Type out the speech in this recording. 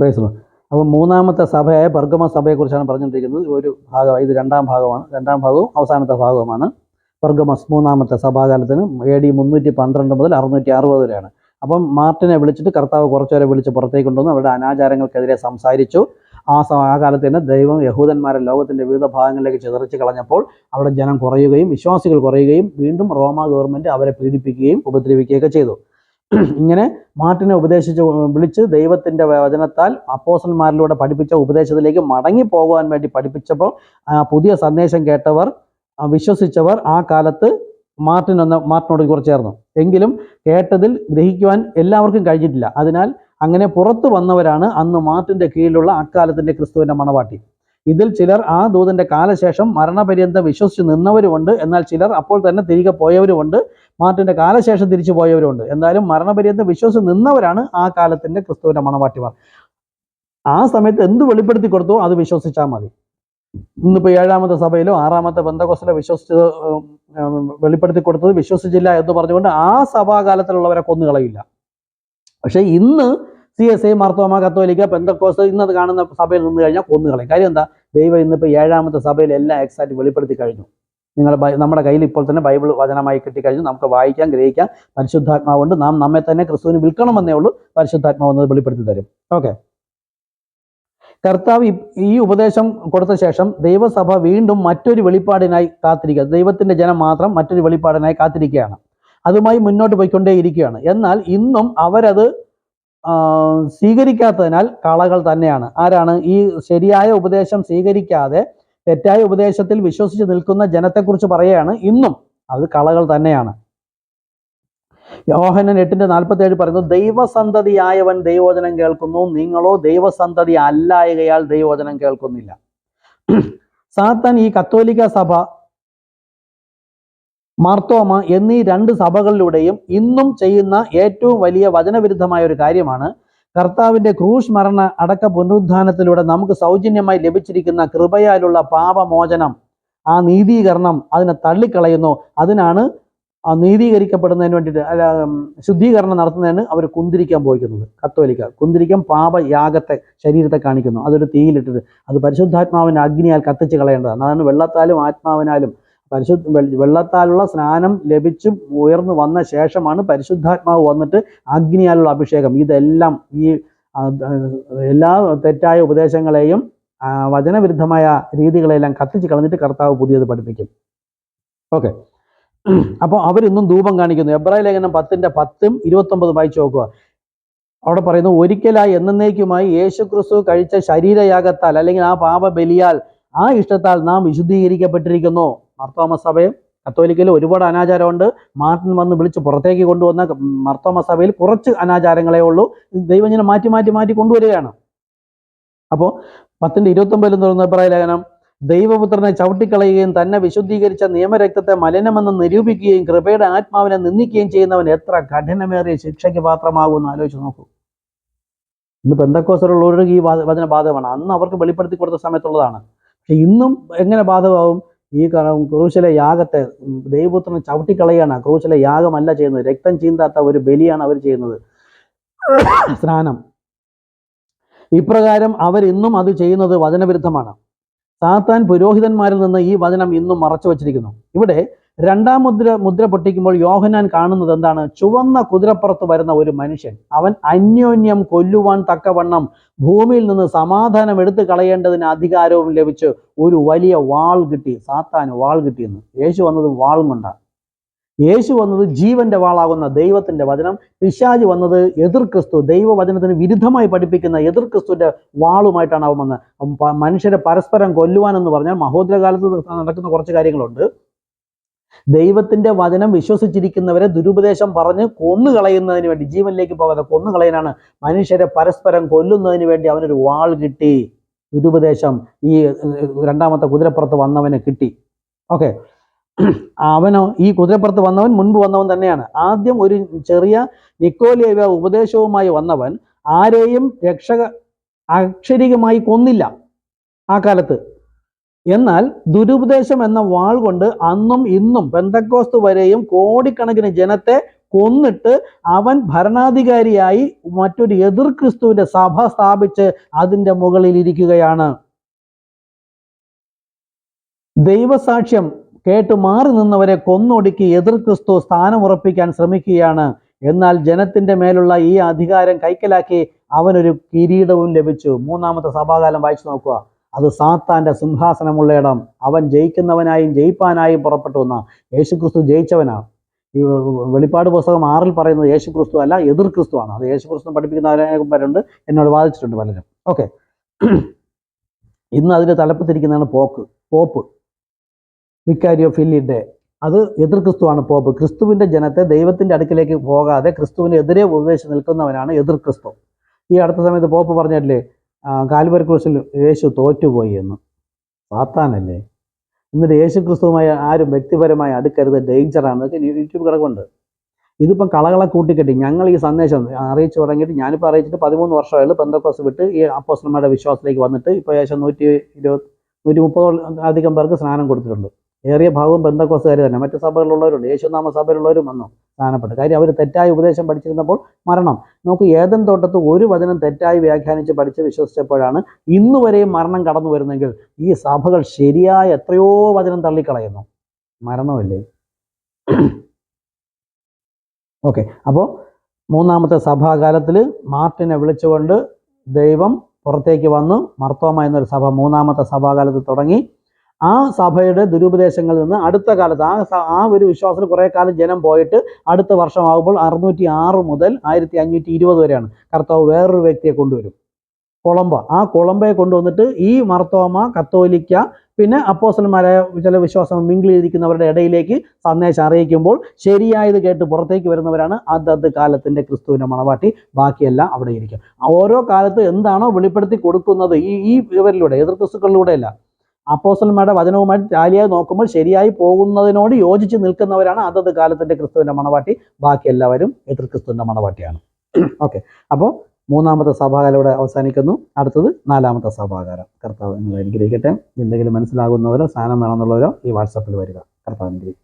Praise the Lord. അപ്പോൾ മൂന്നാമത്തെ സഭയായ പെർഗമ സഭയെക്കുറിച്ചാണ് പറഞ്ഞുകൊണ്ടിരിക്കുന്നത്. ഒരു ഭാഗം, ഇത് രണ്ടാം ഭാഗമാണ്. രണ്ടാം ഭാഗവും അവസാനത്തെ ഭാഗവുമാണ്. പെർഗമസ് മൂന്നാമത്തെ സഭാകാലത്തിന് AD 312 മുതൽ 660 വരെയാണ്. അപ്പം മാർട്ടിനെ വിളിച്ചിട്ട് കർത്താവ് കുറച്ചുപേരെ വിളിച്ച് പുറത്തേക്ക് കൊണ്ടുവന്ന് അവരുടെ അനാചാരങ്ങൾക്കെതിരെ സംസാരിച്ചു. ആ കാലത്ത് തന്നെ ദൈവം യഹൂദന്മാരെ ലോകത്തിൻ്റെ വിവിധ ഭാഗങ്ങളിലേക്ക് ചിതറിച്ച് കളഞ്ഞപ്പോൾ അവിടെ ജനം കുറയുകയും വിശ്വാസികൾ കുറയുകയും വീണ്ടും റോമ ഗവൺമെൻറ് അവരെ പീഡിപ്പിക്കുകയും ഉപദ്രവിക്കുകയൊക്കെ ചെയ്തു. ഇങ്ങനെ മാർട്ടിനെ വിളിച്ച് ദൈവത്തിൻ്റെ വചനത്താൽ അപ്പോസ്തലന്മാരിലൂടെ പഠിപ്പിച്ച ഉപദേശത്തിലേക്ക് മടങ്ങിപ്പോകുവാൻ വേണ്ടി പഠിപ്പിച്ചപ്പോൾ പുതിയ സന്ദേശം കേട്ടവർ, വിശ്വസിച്ചവർ ആ കാലത്ത് മാർട്ടിനോട് കുറച്ച് ചേർന്നു. എങ്കിലും കേട്ടതിൽ ഗ്രഹിക്കുവാൻ എല്ലാവർക്കും കഴിഞ്ഞിട്ടില്ല. അതിനാൽ അങ്ങനെ പുറത്തു വന്നവരാണ് അന്ന് മാർട്ടിൻ്റെ കീഴിലുള്ള അക്കാലത്തിൻ്റെ ക്രിസ്തുവിൻ്റെ മണവാട്ടി. ഇതിൽ ചിലർ ആ ദൂതൻ്റെ കാലശേഷം മരണപര്യന്തം വിശ്വസിച്ച് നിന്നവരുമുണ്ട്. എന്നാൽ ചിലർ അപ്പോൾ തന്നെ തിരികെ പോയവരുമുണ്ട്. മാർട്ടിൻ്റെ കാലശേഷം തിരിച്ചു പോയവരുമുണ്ട്. എന്തായാലും മരണപര്യന്തം വിശ്വസിച്ച് നിന്നവരാണ് ആ കാലത്തിൻ്റെ ക്രിസ്തുവിൻ്റെ മണവാട്ടിമാർ. ആ സമയത്ത് എന്ത് വെളിപ്പെടുത്തി കൊടുത്തോ അത് വിശ്വസിച്ചാൽ മതി. ഇന്നിപ്പോൾ 7ാമത്തെ സഭയിലോ 6ാമത്തെ പെന്തക്കോസ്തിലോ വെളിപ്പെടുത്തി കൊടുത്തത് വിശ്വസിച്ചില്ല എന്ന് പറഞ്ഞുകൊണ്ട് ആ സഭാകാലത്തിലുള്ളവരെ കൊന്നുകളയില്ല. പക്ഷേ ഇന്ന് CSI, മാർത്തോമ, കത്തോലിക്ക, പെന്തക്കോസ്ത് ഇന്നത് കാണുന്ന സഭയിൽ നിന്ന് കഴിഞ്ഞാൽ കൊന്നുകളയും. കാര്യം എന്താ? ദൈവം ഇന്നിപ്പോൾ 7ാമത്തെ സഭയിൽ എല്ലാം എക്സാക്റ്റ് വെളിപ്പെടുത്തി കഴിഞ്ഞു. നമ്മുടെ കയ്യിൽ ഇപ്പോൾ തന്നെ ബൈബിൾ വചനമായി കിട്ടിക്കഴിഞ്ഞു. നമുക്ക് വായിക്കാം, ഗ്രഹിക്കാം. പരിശുദ്ധാത്മാവുണ്ട്. നമ്മെ തന്നെ ക്രിസ്തുവിന് വിൽക്കണമെന്നേ ഉള്ളൂ. പരിശുദ്ധാത്മാവ് വെളിപ്പെടുത്തി തരും. ഓക്കെ. കർത്താവ് ഈ ഉപദേശം കൊടുത്ത ശേഷം ദൈവസഭ വീണ്ടും മറ്റൊരു വെളിപ്പാടിനായി കാത്തിരിക്കുക. ദൈവത്തിൻ്റെ ജനം മാത്രം മറ്റൊരു വെളിപ്പാടിനായി കാത്തിരിക്കുകയാണ്. അതുമായി മുന്നോട്ട് പോയിക്കൊണ്ടേയിരിക്കുകയാണ്. എന്നാൽ ഇന്നും അവരത് സ്വീകരിക്കാത്തതിനാൽ കളകൾ തന്നെയാണ്. ആരാണ്? ഈ ശരിയായ ഉപദേശം സ്വീകരിക്കാതെ തെറ്റായ ഉപദേശത്തിൽ വിശ്വസിച്ച് നിൽക്കുന്ന ജനത്തെക്കുറിച്ച് പറയുകയാണ്. ഇന്നും അത് കളകൾ തന്നെയാണ്. യോഹന്നാൻ 8:47 പറയുന്നത്, ദൈവസന്തതിയായവൻ ദൈവവചനം കേൾക്കുന്നു, നിങ്ങളോ ദൈവസന്തതി അല്ലായകയാൽ ദൈവവചനം കേൾക്കുന്നില്ല. സാത്താൻ ഈ കത്തോലിക്ക സഭ, മാർത്തോമ എന്നീ 2 സഭകളിലൂടെയും ഇന്നും ചെയ്യുന്ന ഏറ്റവും വലിയ വചനവിരുദ്ധമായ ഒരു കാര്യമാണ് കർത്താവിൻ്റെ ക്രൂശ് മരണ അടക്ക പുനരുദ്ധാനത്തിലൂടെ നമുക്ക് സൗജന്യമായി ലഭിച്ചിരിക്കുന്ന കൃപയാലുള്ള പാപമോചനം, ആ നീതീകരണം അതിനെ തള്ളിക്കളയുന്നു. അതിനാണ് നീതീകരിക്കപ്പെടുന്നതിന് വേണ്ടിയിട്ട് ശുദ്ധീകരണം നടത്തുന്നതിന് അവർ കുന്തിരിക്കാൻ പോയിക്കുന്നത്. കത്തോലിക്ക കുന്തിരിക്കം പാപയാഗത്തെ, ശരീരത്തെ കാണിക്കുന്നു. അതൊരു തീയിലിട്ടിട്ട് അത് പരിശുദ്ധാത്മാവിൻ്റെ അഗ്നിയാൽ കത്തിച്ച് കളയേണ്ടതാണ്. അതാണ് വെള്ളത്താലും ആത്മാവിനാലും വെള്ളത്താലുള്ള സ്നാനം ലഭിച്ച് ഉയർന്നു വന്ന ശേഷമാണ് പരിശുദ്ധാത്മാവ് വന്നിട്ട് അഗ്നിയാലുള്ള അഭിഷേകം. ഇതെല്ലാം ഈ എല്ലാ തെറ്റായ ഉപദേശങ്ങളെയും വചനവിരുദ്ധമായ രീതികളെല്ലാം കത്തിച്ച് കളഞ്ഞിട്ട് കർത്താവ് പുതിയത് പഠിപ്പിക്കും. ഓക്കെ. അപ്പോൾ അവരിന്നും ധൂപം കാണിക്കുന്നു. എബ്രായ ലേഖനം 10:10-29 വായിച്ചു നോക്കുക. അവിടെ പറയുന്നു, ഒരിക്കലായി എന്നേക്കുമായി യേശുക്രിസ്തു കഴിച്ച ശരീരയാഗത്താൽ അല്ലെങ്കിൽ ആ പാപബലിയാൽ ആ ഇഷ്ടത്താൽ നാം വിശുദ്ധീകരിക്കപ്പെട്ടിരിക്കുന്നു. മാർത്തോമ സഭയും കത്തോലിക്കയിലും ഒരുപാട് അനാചാരമുണ്ട്. മാർട്ടിൻ വന്ന് വിളിച്ച് പുറത്തേക്ക് കൊണ്ടുവന്ന മാർത്തോമ സഭയിൽ കുറച്ച് അനാചാരങ്ങളേ ഉള്ളൂ. ദൈവജനം മാറ്റി കൊണ്ടുവരികയാണ്. അപ്പോൾ 10:29 തുറന്ന എബ്രായ ലേഖനം, ദൈവപുത്രനെ ചവിട്ടിക്കളയുകയും തന്നെ വിശുദ്ധീകരിച്ച നിയമരക്തത്തെ മലിനമെന്ന് നിരൂപിക്കുകയും കൃപയുടെ ആത്മാവിനെ നിന്ദിക്കുകയും ചെയ്യുന്നവൻ എത്ര കഠിനമേറിയ ശിക്ഷയ്ക്ക് പാത്രമാകുമെന്ന് ആലോചിച്ച് നോക്കൂ. ഇന്ന് പെന്തക്കോസ്തലുള്ളവർക്ക് ഈ വചന ബാധകമാണ്. അന്ന് അവർക്ക് വെളിപ്പെടുത്തി കൊടുത്ത സമയത്തുള്ളതാണ്. പക്ഷെ ഇന്നും എങ്ങനെ ബാധകമാവും? ഈ ക്രൂശിലെ യാഗത്തെ ദൈവപുത്രനെ ചവിട്ടിക്കളയാണ്. ക്രൂശിലെ യാഗമല്ല ചെയ്യുന്നത്, രക്തം ചീന്താത്ത ഒരു ബലിയാണ് അവർ ചെയ്യുന്നത്, സ്നാനം. ഇപ്രകാരം അവരിന്നും അത് ചെയ്യുന്നത് വചനവിരുദ്ധമാണ്. സാത്താൻ പുരോഹിതന്മാരിൽ നിന്ന് ഈ വചനം ഇന്നും മറച്ചു വച്ചിരിക്കുന്നു. ഇവിടെ 2ാം മുദ്ര പൊട്ടിക്കുമ്പോൾ യോഹന്നാൻ കാണുന്നത് എന്താണ്? ചുവന്ന കുതിരപ്പുറത്ത് വരുന്ന ഒരു മനുഷ്യൻ. അവൻ അന്യോന്യം കൊല്ലുവാൻ തക്കവണ്ണം ഭൂമിയിൽ നിന്ന് സമാധാനം എടുത്തു കളയേണ്ടതിന് അധികാരവും ലഭിച്ച് ഒരു വലിയ വാൾ കിട്ടി. സാത്താന് വാൾ കിട്ടിയെന്ന്. യേശു വന്നത് വാളും കൊണ്ടാണ്. യേശു വന്നത് ജീവന്റെ വാളാകുന്ന ദൈവത്തിന്റെ വചനം, പിശാച് വന്നത് എതിർ ക്രിസ്തു, ദൈവവചനത്തിന് വിരുദ്ധമായി പഠിപ്പിക്കുന്ന എതിർ ക്രിസ്തുവിന്റെ വാളുമായിട്ടാണ് അവൻ വന്നത്. മനുഷ്യരെ പരസ്പരം കൊല്ലുവാനെന്ന് പറഞ്ഞാൽ മഹോദരകാലത്ത് നടക്കുന്ന കുറച്ച് കാര്യങ്ങളുണ്ട്. ദൈവത്തിന്റെ വചനം വിശ്വസിച്ചിരിക്കുന്നവരെ ദുരുപദേശം പറഞ്ഞ് കൊന്നുകളയുന്നതിന് വേണ്ടി, ജീവനിലേക്ക് പോകാതെ കൊന്നുകളയാനാണ്, മനുഷ്യരെ പരസ്പരം കൊല്ലുന്നതിന് വേണ്ടി അവനൊരു വാൾ കിട്ടി. ദുരുപദേശം ഈ 2ാമത്തെ കുതിരപ്പുറത്ത് വന്നവന് കിട്ടി. ഓക്കെ. അവനോ, ഈ കുതിരപ്പുറത്ത് വന്നവൻ മുൻപ് വന്നവൻ തന്നെയാണ്. ആദ്യം ഒരു ചെറിയ നിക്കോലിയ ഉപദേശവുമായി വന്നവൻ ആരെയും അക്ഷരികമായി കൊന്നില്ല ആ കാലത്ത്. എന്നാൽ ദുരുപദേശം എന്ന വാൾ കൊണ്ട് അന്നും ഇന്നും പെന്തക്കോസ്ത് വരെയും കോടിക്കണക്കിന് ജനത്തെ കൊന്നിട്ട് അവൻ ഭരണാധികാരിയായി മറ്റൊരു എതിർ ക്രിസ്തുവിന്റെ സഭ സ്ഥാപിച്ച് അതിൻ്റെ മുകളിൽ ഇരിക്കുകയാണ്. ദൈവസാക്ഷ്യം കേട്ട് മാറി നിന്നവരെ കൊന്നൊടുക്കി എതിർ ക്രിസ്തു സ്ഥാനമുറപ്പിക്കാൻ ശ്രമിക്കുകയാണ്. എന്നാൽ ജനത്തിന്റെ മേലുള്ള ഈ അധികാരം കൈക്കലാക്കി അവനൊരു കിരീടവും ലഭിച്ചു. മൂന്നാമത്തെ സഭാകാലം വായിച്ചു നോക്കുക. അത് സാത്താന്റെ സിംഹാസനമുള്ള ഇടം. അവൻ ജയിക്കുന്നവനായും ജയിപ്പാനായും പുറപ്പെട്ടു വന്ന യേശുക്രിസ്തു ജയിച്ചവനാണ്. ഈ വെളിപ്പാട് പുസ്തകം 6 പറയുന്നത് യേശുക്രിസ്തു അല്ല, എതിർ ക്രിസ്തു ആണ്. അത് യേശുക്രിസ്തു പഠിപ്പിക്കുന്നവരുണ്ട്, എന്നോട് വാദിച്ചിട്ടുണ്ട് പലരും. ഓക്കെ, ഇന്ന് അതിന്റെ തലപ്പത്തിരിക്കുന്നതാണ് പോപ്പ്, വിക്കാരി ഓഫ് ഫില്ലിന്റെ. അത് എതിർ ക്രിസ്തുവാണ് പോപ്പ്. ക്രിസ്തുവിന്റെ ജനത്തെ ദൈവത്തിന്റെ അടുക്കിലേക്ക് പോകാതെ ക്രിസ്തുവിനെതിരെ ഉപദേശിച്ച് നിൽക്കുന്നവനാണ് എതിർ ക്രിസ്തു. ഈ അടുത്ത സമയത്ത് പോപ്പ് പറഞ്ഞല്ലേ, കാൽവരി ക്രൂശിൽ യേശു തോറ്റുപോയി എന്ന്. സാത്താനല്ലേ. എന്നിട്ട് യേശു ക്രിസ്തുവുമായി ആരും വ്യക്തിപരമായി അടുക്കരുത്, ഡേഞ്ചറാണ്. ഇതൊക്കെ യൂട്യൂബ് കിടക്കുന്നുണ്ട്. ഇതിപ്പം കളകളെ കൂട്ടിക്കെട്ടി ഞങ്ങൾ ഈ സന്ദേശം അറിയിച്ചു തുടങ്ങിയിട്ട്, ഞാനിപ്പോൾ അറിയിച്ചിട്ട് 13 വർഷമായുള്ളൂ. പെന്തക്കോസ്ത് വിട്ട് ഈ അപ്പോസ്തലന്മാരുടെ വിശ്വാസത്തിലേക്ക് വന്നിട്ട് ഇപ്പോൾ ഏകദേശം 130 അധികം പേർക്ക് സ്നാനം കൊടുത്തിട്ടുണ്ട്. ഏറിയ ഭാഗവും പെന്തക്കോസ്തുകാർ തന്നെ. മറ്റു സഭകളിലുള്ളവരുണ്ട്, യേശുനാമ സഭയിലുള്ളവരും വന്നു സ്നാനപ്പെട്ടു. കാര്യം അവർ തെറ്റായ ഉപദേശം പഠിച്ചിരുന്നപ്പോൾ മരണം. നമുക്ക് ഏദൻ തോട്ടത്ത് ഒരു വചനം തെറ്റായി വ്യാഖ്യാനിച്ച് പഠിച്ച് വിശ്വസിച്ചപ്പോഴാണ് ഇന്നു വരെയും മരണം കടന്നു വരുന്നെങ്കിൽ ഈ സഭകൾ ശരിയായ എത്രയോ വചനം തള്ളിക്കളയുന്നു. മരണമല്ലേ. ഓക്കെ, അപ്പോൾ മൂന്നാമത്തെ സഭാകാലത്തിൽ മാർട്ടിനെ വിളിച്ചുകൊണ്ട് ദൈവം പുറത്തേക്ക് വന്നു. മർത്തോമ എന്നൊരു സഭ മൂന്നാമത്തെ സഭാകാലത്ത് തുടങ്ങി. ആ സഭയുടെ ദുരുപദേശങ്ങളിൽ നിന്ന് അടുത്ത കാലത്ത് ആ ഒരു വിശ്വാസത്തിൽ കുറേ കാലം ജനം പോയിട്ട് അടുത്ത വർഷമാകുമ്പോൾ 606 മുതൽ 1520 വരെയാണ് കർത്താവ് വേറൊരു വ്യക്തിയെ കൊണ്ടുവരും, കൊളംബ. ആ കൊളംബയെ കൊണ്ടുവന്നിട്ട് ഈ മർത്തോമ, കത്തോലിക്ക, പിന്നെ അപ്പോസ്തലന്മാരായ ചില വിശ്വാസം മിങ്കിൾ ചെയ്തിരിക്കുന്നവരുടെ ഇടയിലേക്ക് സന്ദേശം അറിയിക്കുമ്പോൾ ശരിയായത് കേട്ട് പുറത്തേക്ക് വരുന്നവരാണ് അതത് കാലത്തിന്റെ ക്രിസ്തുവിന്റെ മണവാട്ടി. ബാക്കിയെല്ലാം അവിടെ ഇരിക്കും. ഓരോ കാലത്ത് എന്താണോ വെളിപ്പെടുത്തി കൊടുക്കുന്നത് ഈ ഇവരിലൂടെ, എതിർ ക്രിസ്തുക്കളിലൂടെയല്ല, അപ്പോസ്തലന്മാരുടെ വചനവുമായി ടാലിയായി നോക്കുമ്പോൾ ശരിയായി പോകുന്നതിനോട് യോജിച്ച് നിൽക്കുന്നവരാണ് അതത് കാലത്തിന്റെ ക്രിസ്തുവിന്റെ മണവാട്ടി. ബാക്കി എല്ലാവരും എതിർ ക്രിസ്തുവിന്റെ മണവാട്ടിയാണ്. ഓക്കെ, അപ്പോൾ മൂന്നാമത്തെ സഭാകാലം അവസാനിക്കുന്നു. അടുത്തത് നാലാമത്തെ സഭാകാലം. കർത്താവ് നിങ്ങൾ അനുഗ്രഹിക്കട്ടെ. എന്തെങ്കിലും മനസ്സിലാകുന്നവരോ സ്ഥാനം വേണമെന്നുള്ളവരോ ഈ വാട്സാപ്പിൽ വരിക. കർത്താവ് അനുഗ്രഹിക്കട്ടെ.